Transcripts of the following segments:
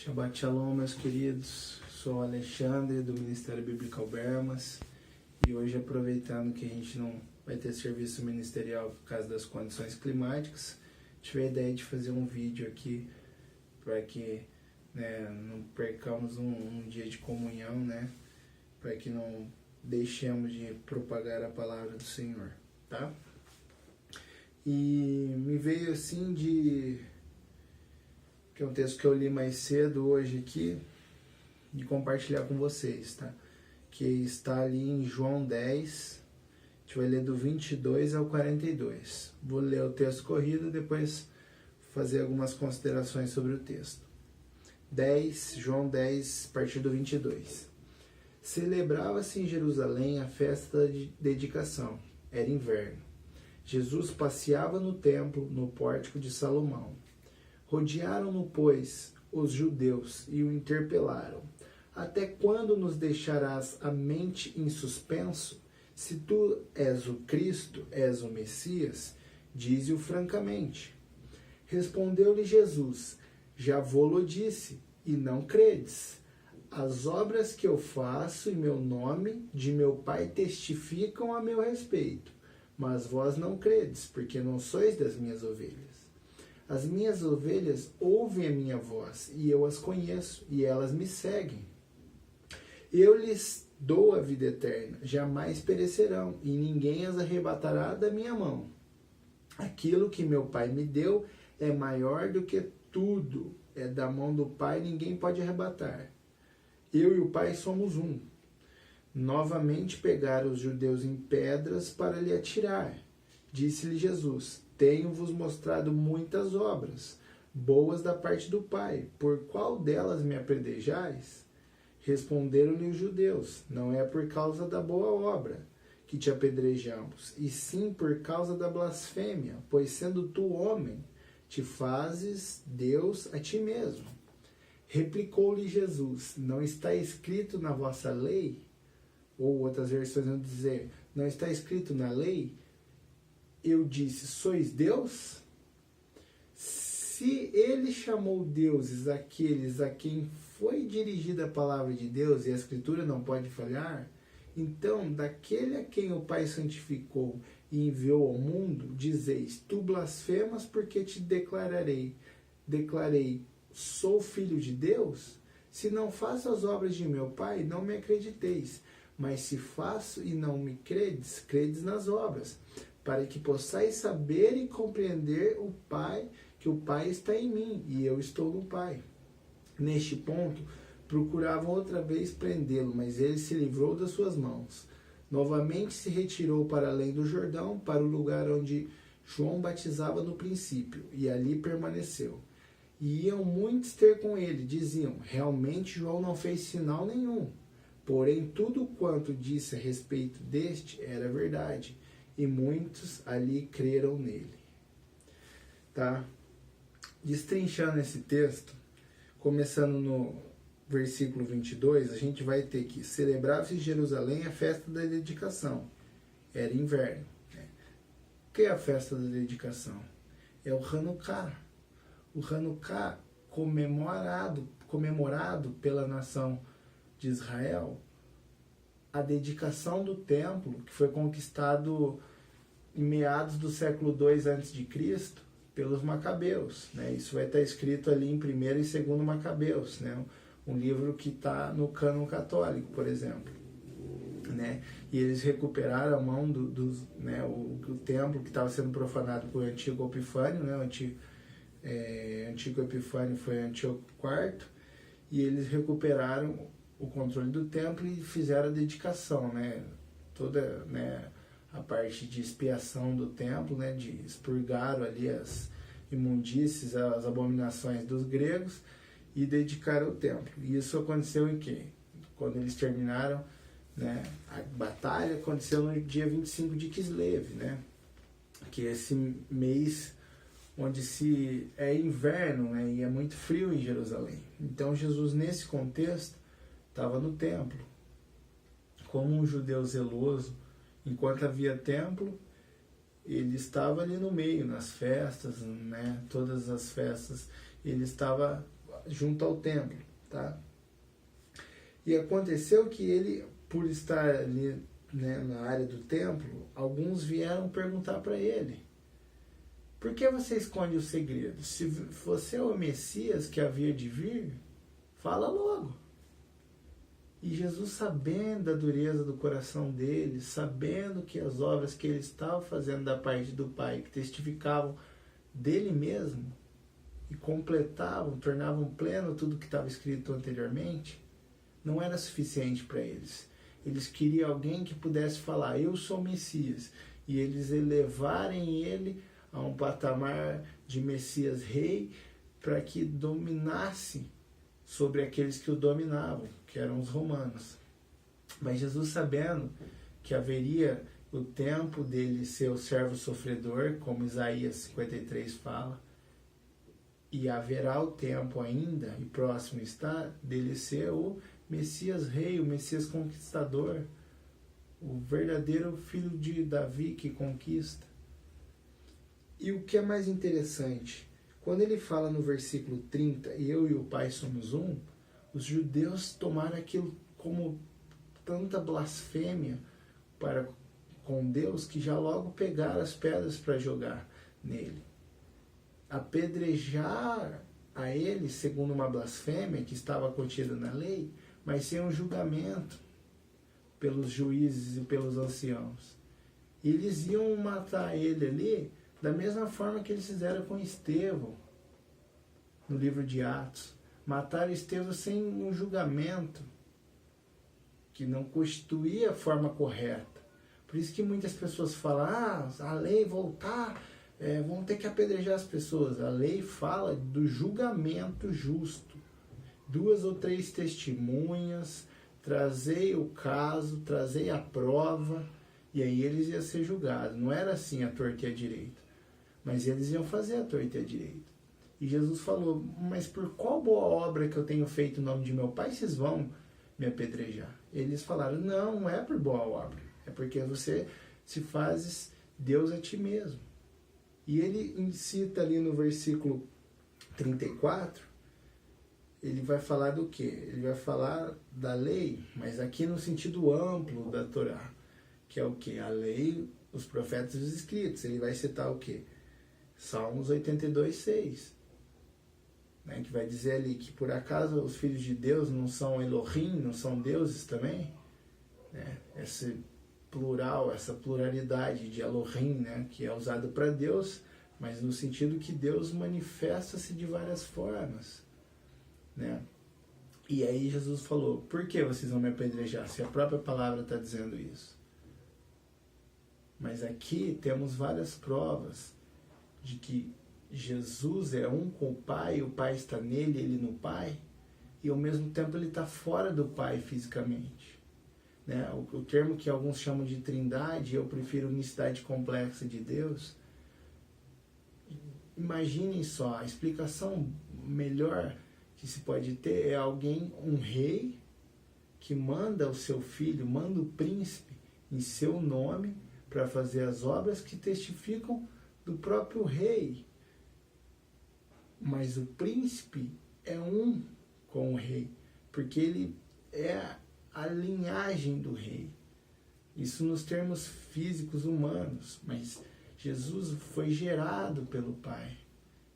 Shabbat Shalom, meus queridos. Sou o Alexandre, do Ministério Bíblico Albermas. E hoje, aproveitando que a gente não vai ter serviço ministerial por causa das condições climáticas, tive a ideia de fazer um vídeo aqui para que não percamos um dia de comunhão, para que não deixemos de propagar a palavra do Senhor, tá? E me veio assim que é um texto que eu li mais cedo hoje aqui, de compartilhar com vocês, tá? Que está ali em João 10, a gente vai ler do 22 ao 42. Vou ler o texto corrido, depois fazer algumas considerações sobre o texto. João 10, a partir do 22. Celebrava-se em Jerusalém a festa de dedicação. Era inverno. Jesus passeava no templo, no pórtico de Salomão. Rodearam-no, pois, os judeus e o interpelaram. Até quando nos deixarás a mente em suspenso? Se tu és o Cristo, és o Messias, dize-o francamente. Respondeu-lhe Jesus: já vô-lo disse, e não credes. As obras que eu faço em meu nome, de meu Pai, testificam a meu respeito. Mas vós não credes, porque não sois das minhas ovelhas. As minhas ovelhas ouvem a minha voz, e eu as conheço, e elas me seguem. Eu lhes dou a vida eterna, jamais perecerão, e ninguém as arrebatará da minha mão. Aquilo que meu Pai me deu é maior do que tudo, é da mão do Pai, ninguém pode arrebatar. Eu e o Pai somos um. Novamente pegaram os judeus em pedras para lhe atirar. Disse-lhe Jesus: tenho-vos mostrado muitas obras, boas da parte do Pai. Por qual delas me apedrejais? Responderam-lhe os judeus: não é por causa da boa obra que te apedrejamos, e sim por causa da blasfêmia, pois sendo tu homem, te fazes Deus a ti mesmo. Replicou-lhe Jesus: não está escrito na vossa lei? Ou outras versões vão dizer: não está escrito na lei? Eu disse: sois Deus? Se ele chamou deuses aqueles a quem foi dirigida a palavra de Deus, e a Escritura não pode falhar, então daquele a quem o Pai santificou e enviou ao mundo, dizeis: tu blasfemas, porque te declarei, sou filho de Deus? Se não faço as obras de meu Pai, não me acrediteis. Mas se faço e não me credes, credes nas obras, para que possais saber e compreender o Pai, que o Pai está em mim e eu estou no Pai. Neste ponto, procuravam outra vez prendê-lo, mas ele se livrou das suas mãos. Novamente se retirou para além do Jordão, para o lugar onde João batizava no princípio, e ali permaneceu. E iam muitos ter com ele, diziam: realmente João não fez sinal nenhum. Porém, tudo quanto disse a respeito deste era verdade, e muitos ali creram nele. Tá? Destrinchando esse texto, começando no versículo 22, a gente vai ter que celebrava-se em Jerusalém a festa da dedicação. Era inverno. O que é a festa da dedicação? É o Hanukkah. O Hanukkah comemorado pela nação de Israel, a dedicação do templo, que foi conquistado em meados do século II a.C., pelos Macabeus. Isso vai estar escrito ali em 1º e 2º Macabeus, um livro que está no cânon católico, por exemplo. E eles recuperaram a mão o templo que estava sendo profanado por Antíoco Epifânio, Antíoco Epifânio foi Antíoco IV, e eles recuperaram o controle do templo e fizeram a dedicação, toda a parte de expiação do templo, de expurgaram ali as imundícies, as abominações dos gregos e dedicaram o templo. E isso aconteceu em quê? Quando eles terminaram, a batalha aconteceu no dia 25 de Kislev, que é esse mês onde é inverno, e é muito frio em Jerusalém. Então Jesus, nesse contexto, estava no templo, como um judeu zeloso. Enquanto havia templo, ele estava ali no meio, nas festas, todas as festas, ele estava junto ao templo, tá? E aconteceu que ele, por estar ali, né, na área do templo, alguns vieram perguntar para ele: por que você esconde o segredo? Se você é o Messias que havia de vir, fala logo. E Jesus, sabendo da dureza do coração deles, sabendo que as obras que ele estava fazendo da parte do Pai, que testificavam dele mesmo e completavam, tornavam pleno tudo que estava escrito anteriormente, não era suficiente para eles. Eles queriam alguém que pudesse falar: eu sou o Messias, e eles elevarem ele a um patamar de Messias rei, para que dominasse sobre aqueles que o dominavam, que eram os romanos. Mas Jesus, sabendo que haveria o tempo dele ser o servo sofredor, como Isaías 53 fala, e haverá o tempo ainda, e próximo está, dele ser o Messias rei, o Messias conquistador, o verdadeiro filho de Davi que conquista. E o que é mais interessante, quando ele fala no versículo 30, e eu e o Pai somos um, os judeus tomaram aquilo como tanta blasfêmia para com Deus, que já logo pegaram as pedras para jogar nele. Apedrejar a ele, segundo uma blasfêmia que estava contida na lei, mas sem um julgamento pelos juízes e pelos anciãos. E eles iam matar ele ali da mesma forma que eles fizeram com Estevão, no livro de Atos. Mataram Estevão sem um julgamento, que não constituía a forma correta. Por isso que muitas pessoas falam: a lei voltar, vão ter que apedrejar as pessoas. A lei fala do julgamento justo. 2 ou 3 testemunhas, trazei o caso, trazei a prova, e aí eles iam ser julgados. Não era assim a torta e a direita, mas eles iam fazer a torta e a direita. E Jesus falou: mas por qual boa obra que eu tenho feito em nome de meu Pai, vocês vão me apedrejar? Eles falaram: não é por boa obra, é porque você se fazes Deus a ti mesmo. E ele cita ali no versículo 34, ele vai falar do quê? Ele vai falar da lei, mas aqui no sentido amplo da Torá, que é o quê? A lei, os profetas e os escritos. Ele vai citar o quê? Salmos 82, 6. Né, que vai dizer ali que por acaso os filhos de Deus não são Elohim, não são deuses também? Né? Esse plural, essa pluralidade de Elohim, né, que é usado para Deus, mas no sentido que Deus manifesta-se de várias formas. Né? E aí Jesus falou: por que vocês vão me apedrejar, se a própria palavra está dizendo isso? Mas aqui temos várias provas de que Jesus é um com o Pai, o Pai está nele, ele no Pai, e ao mesmo tempo ele está fora do Pai fisicamente. Né? O termo que alguns chamam de trindade, eu prefiro unicidade complexa de Deus. Imaginem só, a explicação melhor que se pode ter é alguém, um rei, que manda o seu filho, manda o príncipe em seu nome para fazer as obras que testificam do próprio rei. Mas o príncipe é um com o rei, porque ele é a linhagem do rei. Isso nos termos físicos humanos, mas Jesus foi gerado pelo Pai.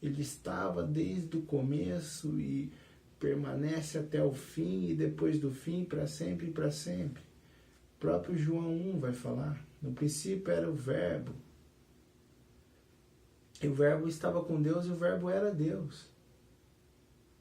Ele estava desde o começo e permanece até o fim, e depois do fim, para sempre e para sempre. O próprio João 1 vai falar: no princípio era o Verbo, e o Verbo estava com Deus, e o Verbo era Deus.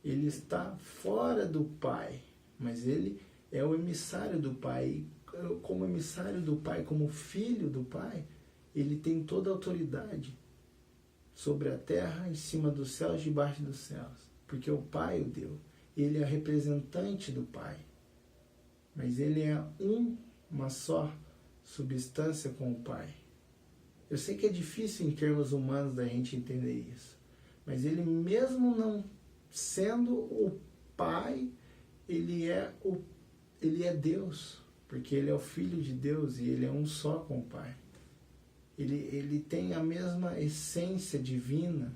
Ele está fora do Pai, mas ele é o emissário do Pai. E como emissário do Pai, como filho do Pai, ele tem toda a autoridade sobre a terra, em cima dos céus, debaixo dos céus. Porque o Pai o deu. Ele é representante do Pai. Mas ele é uma só substância com o Pai. Eu sei que é difícil em termos humanos da gente entender isso. Mas ele, mesmo não sendo o Pai, ele é Deus. Porque ele é o Filho de Deus e ele é um só com o Pai. Ele tem a mesma essência divina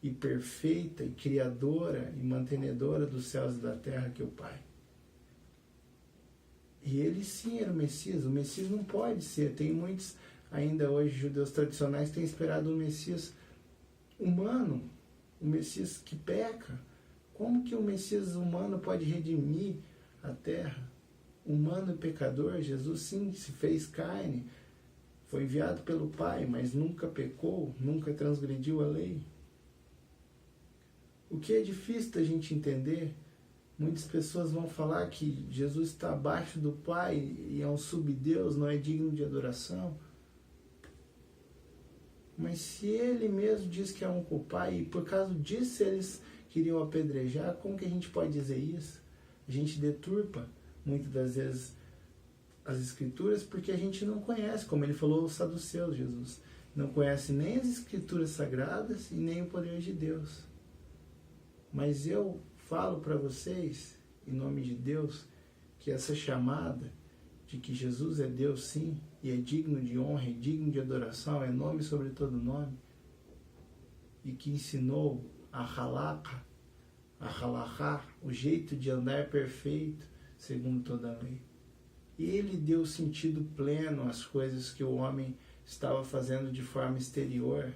e perfeita e criadora e mantenedora dos céus e da terra que é o Pai. E ele sim era o Messias. O Messias não pode ser. Tem muitos, ainda hoje, judeus tradicionais, que têm esperado um Messias humano, um Messias que peca. Como que o Messias humano pode redimir a terra? Humano e pecador, Jesus sim se fez carne, foi enviado pelo Pai, mas nunca pecou, nunca transgrediu a lei. O que é difícil da gente entender, muitas pessoas vão falar que Jesus está abaixo do Pai e é um subdeus, não é digno de adoração. Mas se ele mesmo diz que é um com o Pai, e por causa disso eles queriam apedrejar, como que a gente pode dizer isso? A gente deturpa, muitas das vezes, as Escrituras, porque a gente não conhece, como ele falou aos saduceus, Jesus. Não conhece nem as Escrituras sagradas e nem o poder de Deus. Mas eu falo para vocês, em nome de Deus, que essa chamada de que Jesus é Deus sim, e é digno de honra, é digno de adoração, é nome sobre todo nome, e que ensinou a halakha, o jeito de andar perfeito, segundo toda a lei. E ele deu sentido pleno às coisas que o homem estava fazendo de forma exterior.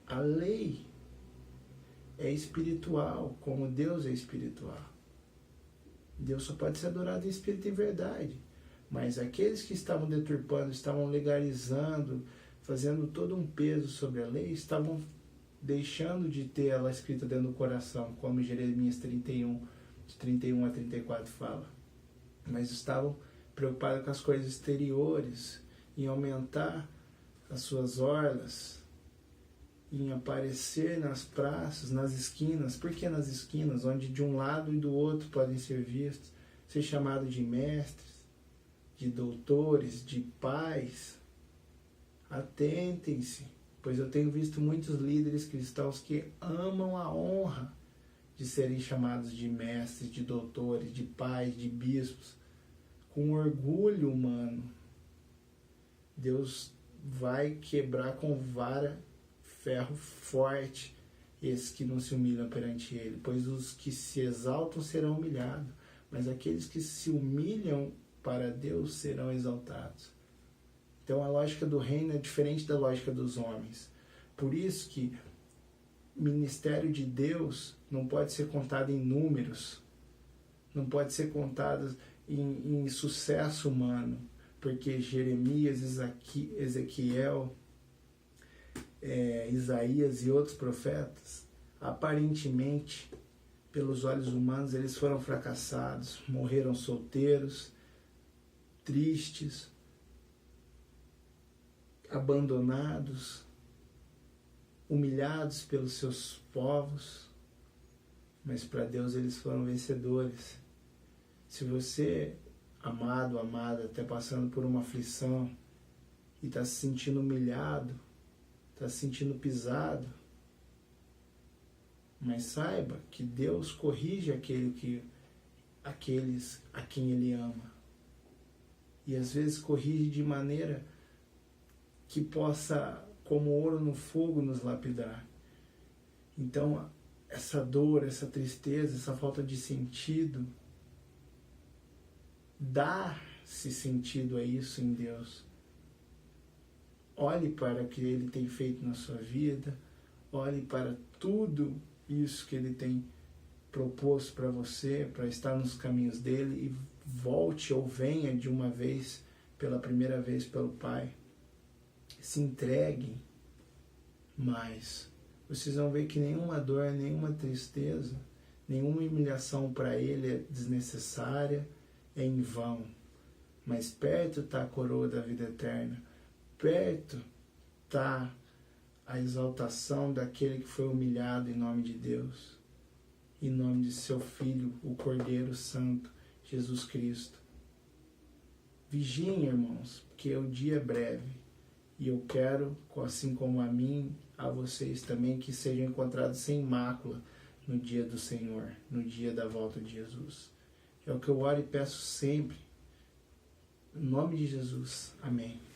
A lei é espiritual, como Deus é espiritual. Deus só pode ser adorado em espírito e em verdade. Mas aqueles que estavam deturpando, estavam legalizando, fazendo todo um peso sobre a lei, estavam deixando de ter ela escrita dentro do coração, como Jeremias 31, de 31 a 34 fala. Mas estavam preocupados com as coisas exteriores, em aumentar as suas orlas, em aparecer nas praças, nas esquinas. Por que nas esquinas? Onde de um lado e do outro podem ser vistos, ser chamados de mestres, de doutores, de pais. Atentem-se, pois eu tenho visto muitos líderes cristãos que amam a honra de serem chamados de mestres, de doutores, de pais, de bispos, com orgulho humano. Deus vai quebrar com vara ferro forte esses que não se humilham perante Ele, pois os que se exaltam serão humilhados, mas aqueles que se humilham para Deus serão exaltados. Então a lógica do reino é diferente da lógica dos homens. Por isso que o ministério de Deus não pode ser contado em números, não pode ser contado em sucesso humano, porque Jeremias, Ezequiel, Isaías e outros profetas, aparentemente, pelos olhos humanos, eles foram fracassados, morreram solteiros, tristes, abandonados, humilhados pelos seus povos, mas para Deus eles foram vencedores. Se você, amado, amada, está passando por uma aflição e está se sentindo humilhado, está se sentindo pisado, mas saiba que Deus corrige aqueles a quem Ele ama. E às vezes corrige de maneira que possa, como ouro no fogo, nos lapidar. Então, essa dor, essa tristeza, essa falta de sentido, dá-se sentido a isso em Deus. Olhe para o que Ele tem feito na sua vida, olhe para tudo isso que Ele tem proposto para você, para estar nos caminhos dEle, e volte ou venha de uma vez, pela primeira vez, pelo Pai. Se entregue mais. Vocês vão ver que nenhuma dor, nenhuma tristeza, nenhuma humilhação para Ele é desnecessária, é em vão. Mas perto está a coroa da vida eterna. Perto está a exaltação daquele que foi humilhado em nome de Deus, em nome de seu Filho, o Cordeiro Santo, Jesus Cristo. Vigiem, irmãos, porque o dia é breve, e eu quero, assim como a mim, a vocês também, que sejam encontrados sem mácula no dia do Senhor, no dia da volta de Jesus. É o que eu oro e peço sempre, em nome de Jesus. Amém.